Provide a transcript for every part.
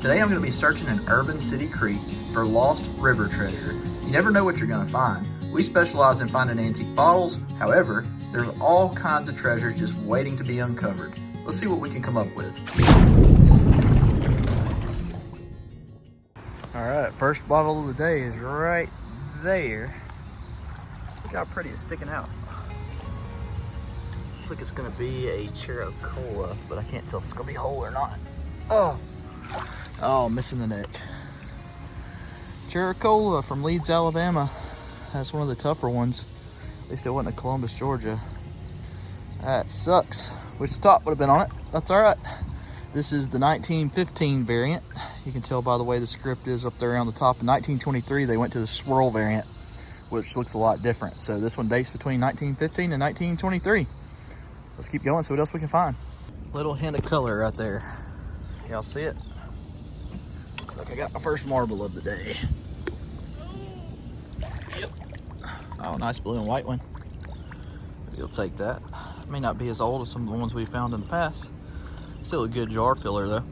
Today I'm going to be searching an urban city creek for lost river treasure. You never know what you're going to find. We specialize in finding antique bottles, however, there's all kinds of treasures just waiting to be uncovered. Let's see what we can come up with. Alright, first bottle of the day is right there. Look how pretty it's sticking out. Looks like it's going to be a Cola, but I can't tell if it's going to be whole or not. Oh, missing the neck. Cola from Leeds, Alabama. That's one of the tougher ones. At least it wasn't in Columbus, Georgia. That sucks. Wish the top would have been on it. That's all right. This is the 1915 variant. You can tell by the way the script is up there on the top. In 1923, they went to the swirl variant, which looks a lot different. So this one dates between 1915 and 1923. Let's keep going, see what else we can find. Little hint of color right there. Y'all see it? Looks like I got my first marble of the day. Yep. Oh, nice blue and white one. You'll take that. May not be as old as some of the ones we found in the past. Still a good jar filler though.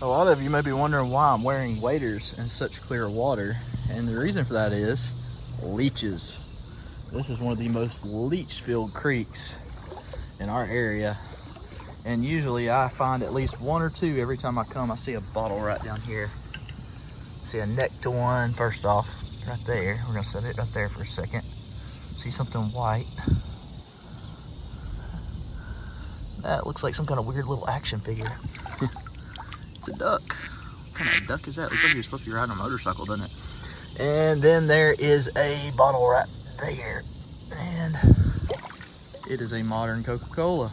A lot of you may be wondering why I'm wearing waders in such clear water. And the reason for that is leeches. This is one of the most leech-filled creeks in our area. And usually I find at least one or two every time I come. I see a bottle right down here. See a neck to one, first off, right there. We're gonna set it right there for a second. See something white. That looks like some kind of weird little action figure. It's a duck. What kind of duck is that? Looks like you're supposed to be riding a motorcycle, doesn't it? And then there is a bottle right there. And it is a modern Coca-Cola.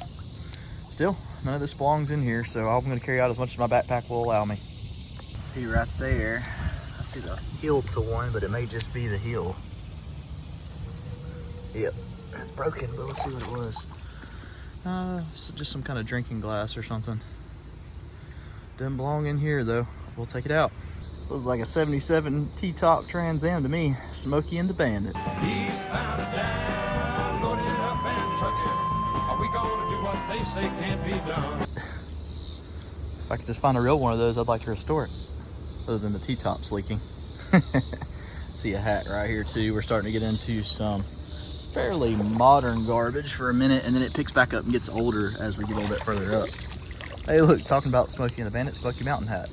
Still, none of this belongs in here, so I'm going to carry out as much as my backpack will allow me. See right there, I see the heel to one, but it may just be the heel. Yep, it's broken, but let's see what it was. Just some kind of drinking glass or something. Doesn't belong in here though. We'll take it out. Looks like a 77 T-top Trans Am to me. Smokey and the Bandit. Eastbound and down, loading up and trucking. Are we gonna do what they say can't be done? If I could just find a real one of those, I'd like to restore it. Other than the T-tops leaking. See a hat right here too. We're starting to get into some fairly modern garbage for a minute, and then it picks back up and gets older as we get a little bit further up. Hey look, talking about Smokey and the Bandit, Smoky Mountain hat.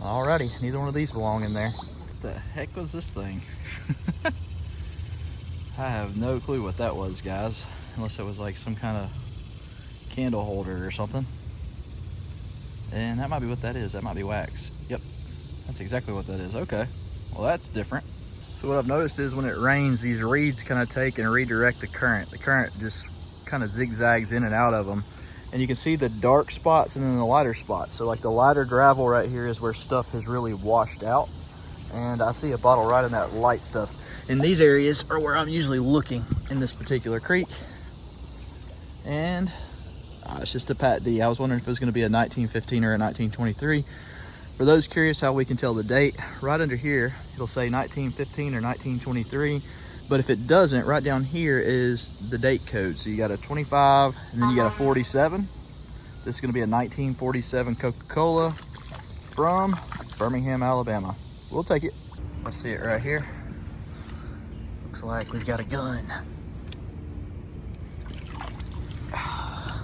Alrighty, neither one of these belong in there. What the heck was this thing? I have no clue what that was, guys. Unless it was like some kind of candle holder or something. And that might be what that is. That might be wax. Yep, that's exactly what that is. Okay, well that's different. So what I've noticed is when it rains, these reeds kind of take and redirect the current. The current just kind of zigzags in and out of them. And you can see the dark spots and then the lighter spots. So like the lighter gravel right here is where stuff has really washed out. And I see a bottle right in that light stuff. And these areas are where I'm usually looking in this particular creek. And it's just a Pat D. I was wondering if it was gonna be a 1915 or a 1923. For those curious how we can tell the date, right under here, it'll say 1915 or 1923. But if it doesn't, right down here is the date code. So you got a 25 and then you got a 47. This is gonna be a 1947 Coca-Cola from Birmingham, Alabama. We'll take it. I see it right here. Looks like we've got a gun.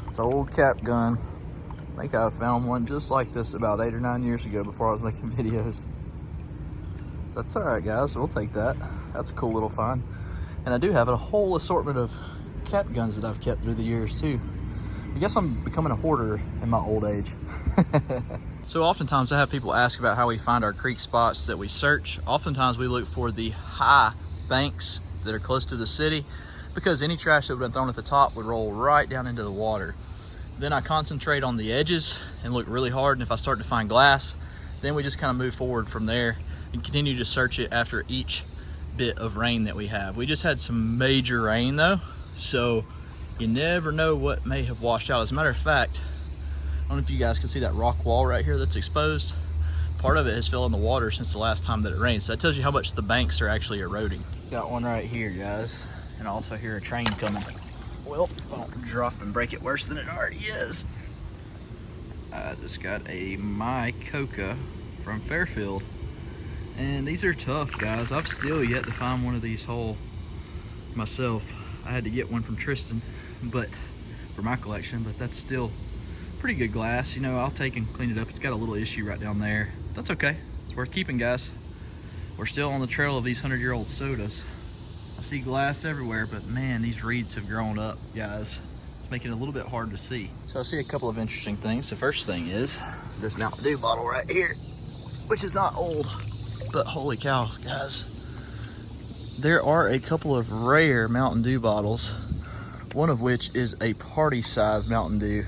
It's an old cap gun. I think I found one just like this about 8 or 9 years ago before I was making videos. That's all right, guys, we'll take that. That's a cool little find. And I do have a whole assortment of cap guns that I've kept through the years too. I guess I'm becoming a hoarder in my old age. So oftentimes I have people ask about how we find our creek spots that we search. Oftentimes we look for the high banks that are close to the city because any trash that would have been thrown at the top would roll right down into the water. Then I concentrate on the edges and look really hard, and if I start to find glass, then we just kind of move forward from there and continue to search it after each bit of rain that we have. We just had some major rain though, so you never know what may have washed out. As a matter of fact, I don't know if you guys can see that rock wall right here that's exposed. Part of it has fell in the water since the last time that it rained, so that tells you how much the banks are actually eroding. Got one right here, guys, and I also hear a train coming. Well, I don't drop and break it worse than it already is. I just got a My Coca from Fairfield. And these are tough, guys. I've still yet to find one of these whole myself. I had to get one from Tristan, but for my collection, but that's still pretty good glass. You know, I'll take and clean it up. It's got a little issue right down there. That's okay. It's worth keeping, guys. We're still on the trail of these 100-year-old sodas. I see glass everywhere, but man, these reeds have grown up, guys. It's making it a little bit hard to see. So I see a couple of interesting things. The first thing is this Mountain Dew bottle right here, which is not old, but holy cow, guys. There are a couple of rare Mountain Dew bottles, one of which is a party-sized Mountain Dew.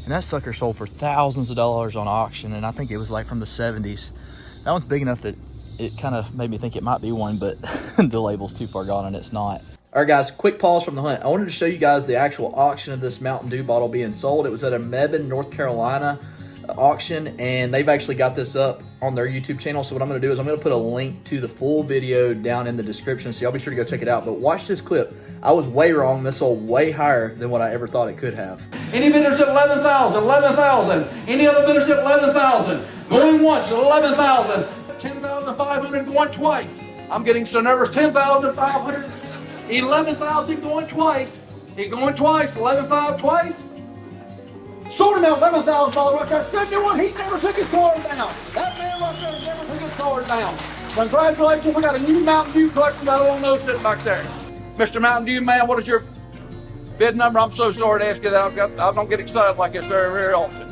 And that sucker sold for thousands of dollars on auction, and I think it was like from the 70s. That one's big enough that it kind of made me think it might be one, but the label's too far gone and it's not. All right, guys, quick pause from the hunt. I wanted to show you guys the actual auction of this Mountain Dew bottle being sold. It was at a Mebane, North Carolina auction, and they've actually got this up on their YouTube channel. So what I'm going to do is I'm going to put a link to the full video down in the description, so y'all be sure to go check it out. But watch this clip. I was way wrong. This sold way higher than what I ever thought it could have. Any bidders at 11,000, 11,000. Any other bidders at 11,000. Going once, 11,000. 10,500 going twice. I'm getting so nervous. 10,500. 11,000 going twice. He going twice. 11,500 twice. Sold him out $11,000 right there. Second one, he never took his card down. That man right there never took his card down. Congratulations, we got a new Mountain Dew collection out on those sitting back there. Mr. Mountain Dew man, what is your bid number? I'm so sorry to ask you that. I don't get excited like this very, very often.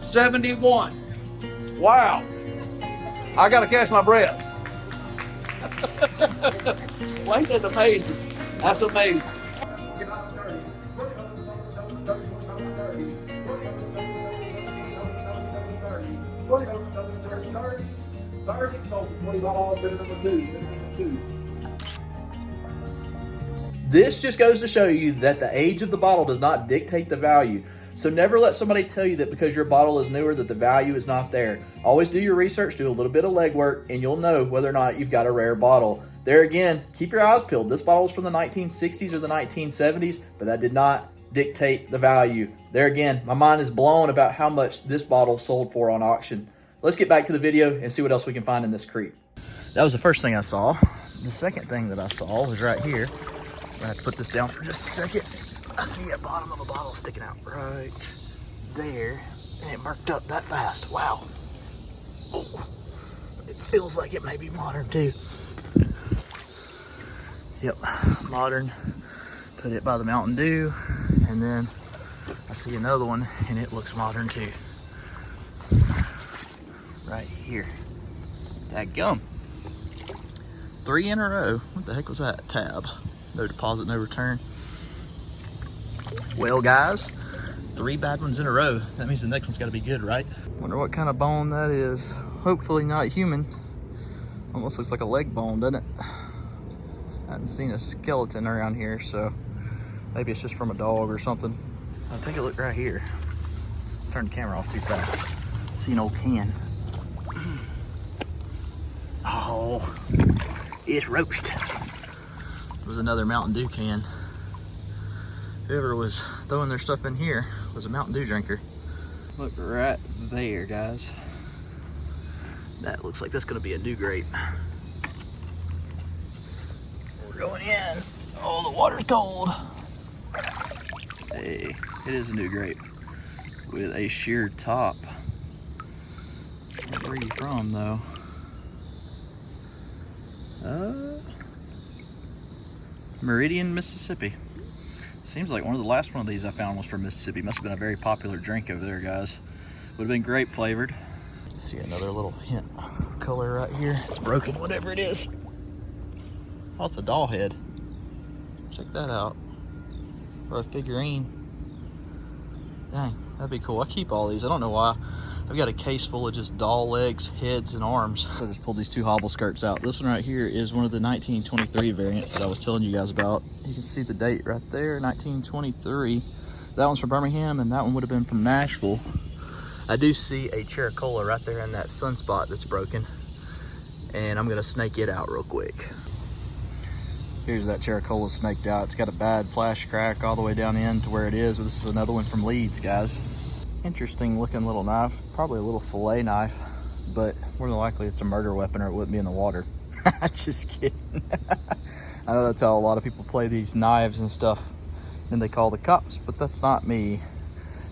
71. Wow. I got to catch my breath. Ain't that amazing? That's amazing. This just goes to show you that the age of the bottle does not dictate the value. So never let somebody tell you that because your bottle is newer that the value is not there. Always do your research, do a little bit of legwork, and you'll know whether or not you've got a rare bottle. There again, keep your eyes peeled. This bottle is from the 1960s or the 1970s, but that did not dictate the value. There again, my mind is blown about how much this bottle sold for on auction. Let's get back to the video and see what else we can find in this creek. That was the first thing I saw. The second thing that I saw was right here. I have to put this down for just a second. I see a bottom of a bottle sticking out right there, and it marked up that fast. Wow. Oh, it feels like it may be modern too. Yep, modern. Put it by the Mountain Dew, and then I see another one, and it looks modern too. Right here. Dadgum. 3 in a row. What the heck was that? Tab. No deposit, no return. Well, guys, 3 bad ones in a row. That means the next one's got to be good, right? Wonder what kind of bone that is. Hopefully not human. Almost looks like a leg bone, doesn't it? I haven't seen a skeleton around here, so maybe it's just from a dog or something. I think it looked right here. Turned the camera off too fast. See an old can. Oh, it's roached. It was another Mountain Dew can. Whoever was throwing their stuff in here was a Mountain Dew drinker. Look right there, guys. That looks like that's gonna be a new grape. We're going in. Oh, the water's cold. Hey, it is a new grape with a sheared top. Where are you from, though? Meridian, Mississippi. Seems like one of the last one of these I found was from Mississippi. Must have been a very popular drink over there, guys. Would have been grape flavored. See another little hint of color right here. It's broken, whatever it is. Oh, it's a doll head. Check that out. Or a figurine. Dang, that'd be cool. I keep all these. I don't know why. I've got a case full of just doll legs, heads, and arms. I just pulled these 2 hobble skirts out. This one right here is one of the 1923 variants that I was telling you guys about. You can see the date right there, 1923. That one's from Birmingham, and that one would have been from Nashville. I do see a Chericola right there in that sunspot that's broken, and I'm gonna snake it out real quick. Here's that Chericola snaked out. It's got a bad flash crack all the way down in to where it is. This is another one from Leeds, guys. Interesting looking little knife. Probably a little fillet knife, but more than likely it's a murder weapon or it wouldn't be in the water. Just kidding. I know that's how a lot of people play these knives and stuff, and they call the cops, but that's not me.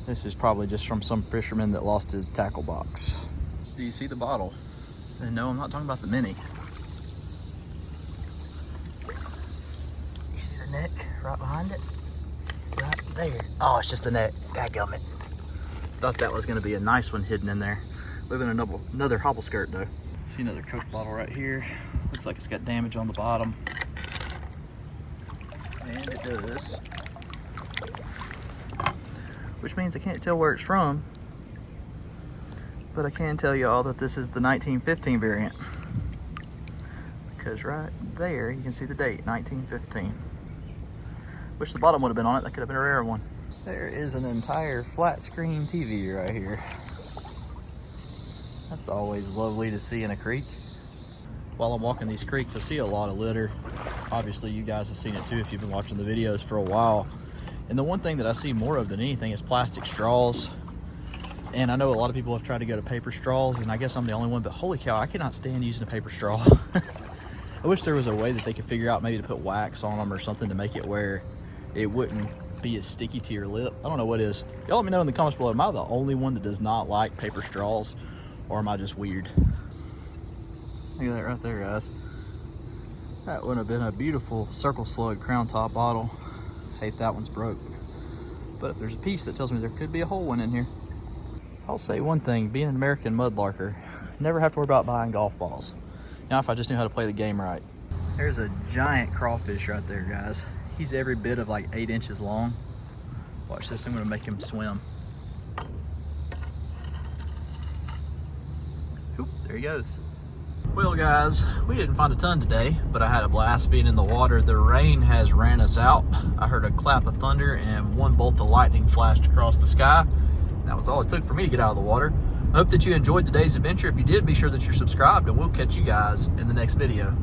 This is probably just from some fisherman that lost his tackle box. Do you see the bottle? And no, I'm not talking about the mini. You see the neck right behind it? Right there. Oh, it's just the neck. Dadgummit. Thought that was gonna be a nice one hidden in there. Living another hobble skirt though. See another Coke bottle right here. Looks like it's got damage on the bottom. And it does. Which means I can't tell where it's from. But I can tell you all that this is the 1915 variant. Because right there you can see the date, 1915. Wish the bottom would have been on it, that could have been a rare one. There is an entire flat screen TV right here. That's always lovely to see in a creek. While I'm walking these creeks, I see a lot of litter. Obviously, you guys have seen it too if you've been watching the videos for a while. And the one thing that I see more of than anything is plastic straws. And I know a lot of people have tried to go to paper straws, and I guess I'm the only one, but holy cow, I cannot stand using a paper straw. I wish there was a way that they could figure out maybe to put wax on them or something to make it where it wouldn't be as sticky to your lip. I don't know what is. Y'all let me know in the comments below, am I the only one that does not like paper straws, or am I just weird? Look at that right there, guys. That would have been a beautiful Circle Slug crown top bottle. Hate that one's broke. But there's a piece that tells me there could be a whole one in here. I'll say one thing, being an American mudlarker, never have to worry about buying golf balls. Now if I just knew how to play the game right. There's a giant crawfish right there, guys. He's every bit of like 8 inches long. Watch this, I'm gonna make him swim. Oop, there he goes. Well guys, we didn't find a ton today, but I had a blast being in the water. The rain has ran us out. I heard a clap of thunder and one bolt of lightning flashed across the sky. That was all it took for me to get out of the water. I hope that you enjoyed today's adventure. If you did, be sure that you're subscribed, and we'll catch you guys in the next video.